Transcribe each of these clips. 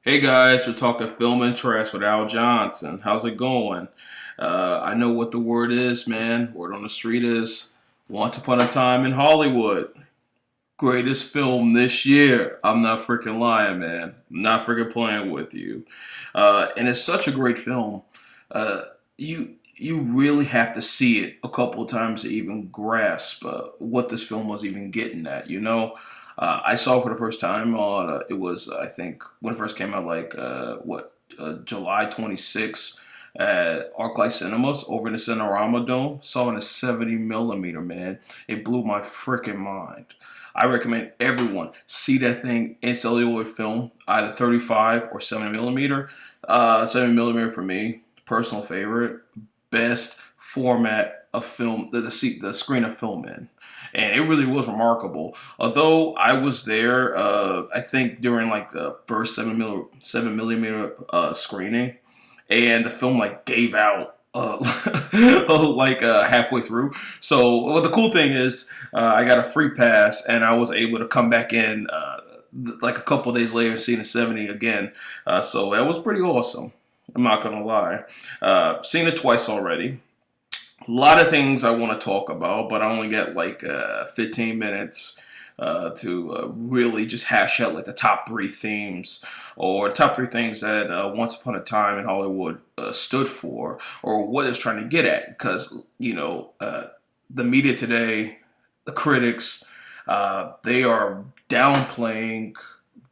Hey guys, we're talking film and trash with Al Johnson. How's it going? I know what the word is, man. Word on the street is Once Upon a Time in Hollywood. Greatest film this year. I'm not freaking lying, man. I'm not freaking playing with you. And it's such a great film. You really have to see it a couple of times to even grasp what this film was even getting at. I saw it for the first time on it was I think when it first came out, like July 26th at ArcLight Cinemas over in the Cinerama Dome. Saw it in a 70 millimeter, man. It blew my freaking mind. I recommend everyone see that thing in celluloid film, either 35 or 70 millimeter. 70 millimeter for me, personal favorite, best format of film, the screen of film in. And it really was remarkable. Although I was there, I think during like the first 7 millimeter screening, and the film like gave out halfway through. So the cool thing is, I got a free pass, and I was able to come back in like a couple days later, seeing the 70 again. So that was pretty awesome. I'm not gonna lie. Seen it twice already. A lot of things I want to talk about, but I only get like 15 minutes to really just hash out like the top three themes or top three things that Once Upon a Time in Hollywood stood for or what it's trying to get at. Because, the media today, the critics, they are downplaying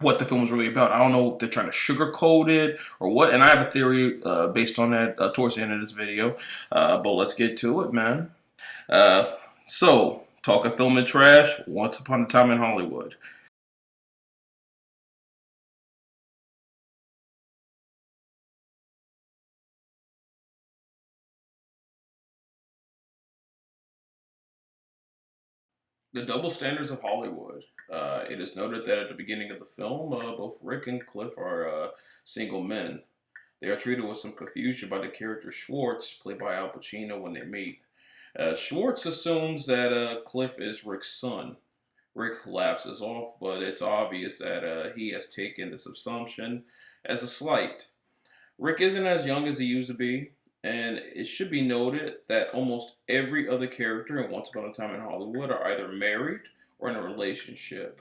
what the film was really about. I don't know if they're trying to sugarcoat it or what. And I have a theory based on that towards the end of this video. But let's get to it, man. Talking film and trash, Once Upon a Time in Hollywood. The double standards of Hollywood. It is noted that at the beginning of the film, both Rick and Cliff are single men. They are treated with some confusion by the character Schwartz, played by Al Pacino, when they meet. Schwartz assumes that Cliff is Rick's son. Rick laughs this off, but it's obvious that he has taken this assumption as a slight. Rick isn't as young as he used to be, and it should be noted that almost every other character in Once Upon a Time in Hollywood are either married or in a relationship.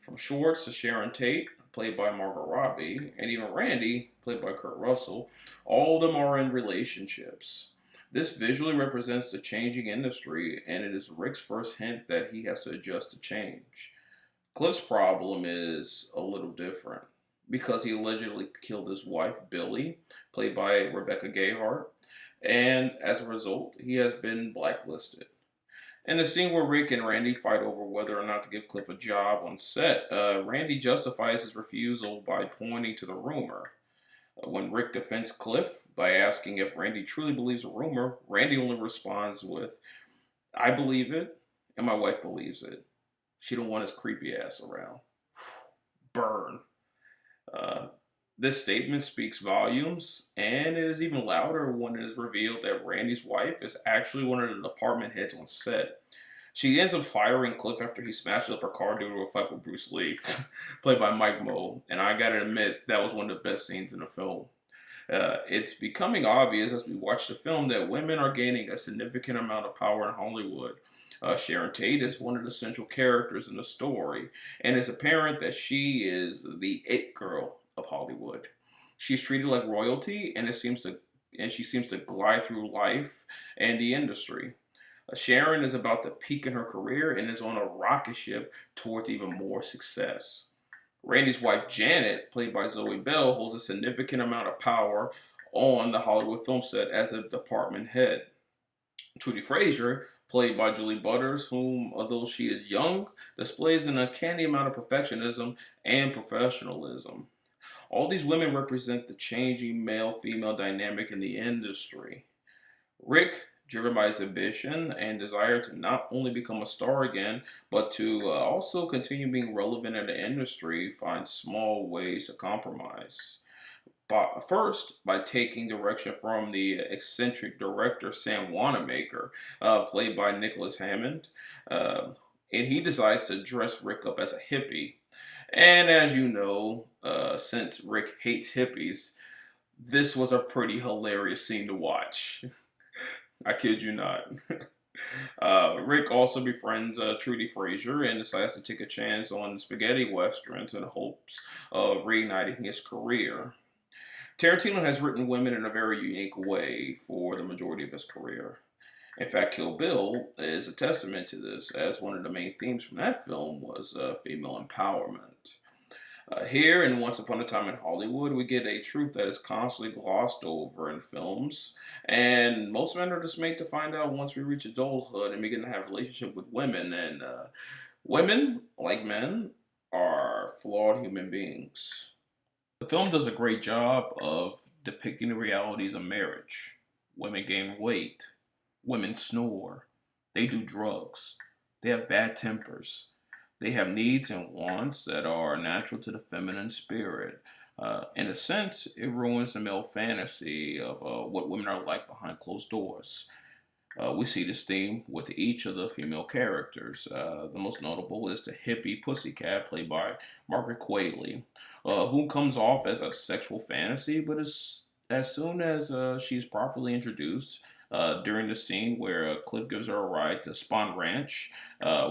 From Schwartz to Sharon Tate, played by Margot Robbie, and even Randy, played by Kurt Russell, all of them are in relationships. This visually represents the changing industry, and it is Rick's first hint that he has to adjust to change. Cliff's problem is a little different because he allegedly killed his wife, Billy, played by Rebecca Gayheart, and as a result, he has been blacklisted. In the scene where Rick and Randy fight over whether or not to give Cliff a job on set, Randy justifies his refusal by pointing to the rumor. When Rick defends Cliff by asking if Randy truly believes a rumor, Randy only responds with, "I believe it, and my wife believes it. She don't want his creepy ass around." Burn. Uh, this statement speaks volumes, and it is even louder when it is revealed that Randy's wife is actually one of the department heads on set. She ends up firing Cliff after he smashes up her car due to a fight with Bruce Lee, played by Mike Moe. And I gotta admit, that was one of the best scenes in the film. It's becoming obvious as we watch the film that women are gaining a significant amount of power in Hollywood. Sharon Tate is one of the central characters in the story, and it's apparent that she is the it girl of Hollywood. She's treated like royalty, and she seems to glide through life and the industry. Sharon is about to peak in her career and is on a rocket ship towards even more success. Randy's wife, Janet, played by Zoe Bell, holds a significant amount of power on the Hollywood film set as a department head. Trudy Frazier, played by Julie Butters, whom, although she is young, displays an uncanny amount of perfectionism and professionalism. All these women represent the changing male female dynamic in the industry. Rick, driven by his ambition and desire to not only become a star again, but to also continue being relevant in the industry, finds small ways to compromise. But first, by taking direction from the eccentric director Sam Wanamaker, played by Nicholas Hammond, and he decides to dress Rick up as a hippie. And as you know, since Rick hates hippies, this was a pretty hilarious scene to watch. I kid you not. Rick also befriends Trudy Frazier and decides to take a chance on spaghetti westerns in hopes of reigniting his career. Tarantino has written women in a very unique way for the majority of his career. In fact, Kill Bill is a testament to this, as one of the main themes from that film was female empowerment. Here in Once Upon a Time in Hollywood, we get a truth that is constantly glossed over in films, and most men are dismayed to find out once we reach adulthood and begin to have a relationship with women. And women, like men, are flawed human beings. The film does a great job of depicting the realities of marriage. Women gain weight, women snore, they do drugs, they have bad tempers, they have needs and wants that are natural to the feminine spirit. In a sense, it ruins the male fantasy of what women are like behind closed doors. We see this theme with each of the female characters. The most notable is the hippie pussycat, played by Margaret Qualley, who comes off as a sexual fantasy, but as soon as she's properly introduced, during the scene where Cliff gives her a ride to Spawn Ranch,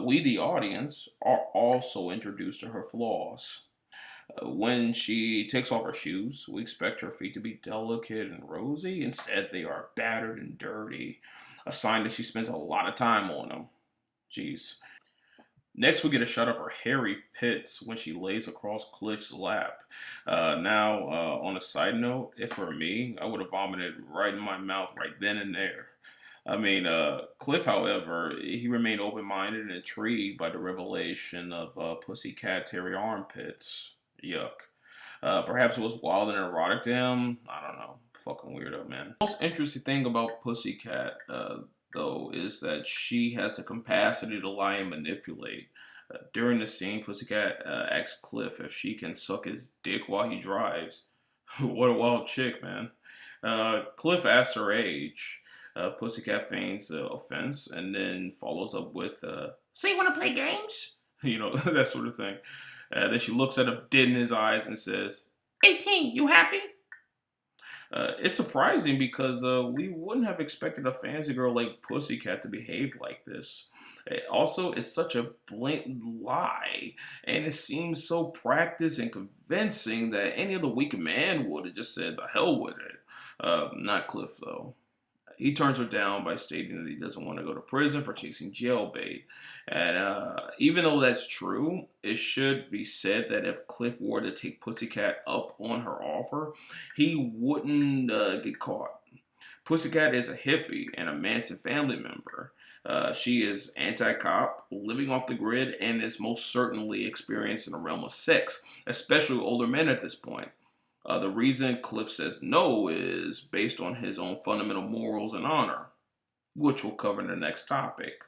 we, the audience, are also introduced to her flaws. When she takes off her shoes, we expect her feet to be delicate and rosy. Instead, they are battered and dirty, a sign that she spends a lot of time on them. Jeez. Next, we get a shot of her hairy pits when she lays across Cliff's lap. On a side note, if for me, I would have vomited right in my mouth right then and there. Cliff, however, he remained open-minded and intrigued by the revelation of Pussycat's hairy armpits. Yuck. Perhaps it was wild and erotic to him. I don't know. Fucking weirdo, man. The most interesting thing about Pussycat, though, is that she has the capacity to lie and manipulate. During the scene, Pussycat asks Cliff if she can suck his dick while he drives. What a wild chick, man. Cliff asks her age. Pussycat feigns offense and then follows up with, "So you want to play games?" You know, that sort of thing. Then she looks at him dead in his eyes and says, 18, you happy? It's surprising because we wouldn't have expected a fancy girl like Pussycat to behave like this. Also, it's such a blatant lie, and it seems so practiced and convincing that any other weak man would have just said the hell with it. Not Cliff, though. He turns her down by stating that he doesn't want to go to prison for chasing jailbait. And even though that's true, it should be said that if Cliff were to take Pussycat up on her offer, he wouldn't get caught. Pussycat is a hippie and a Manson family member. She is anti-cop, living off the grid, and is most certainly experienced in the realm of sex, especially with older men at this point. The reason Cliff says no is based on his own fundamental morals and honor, which we'll cover in the next topic.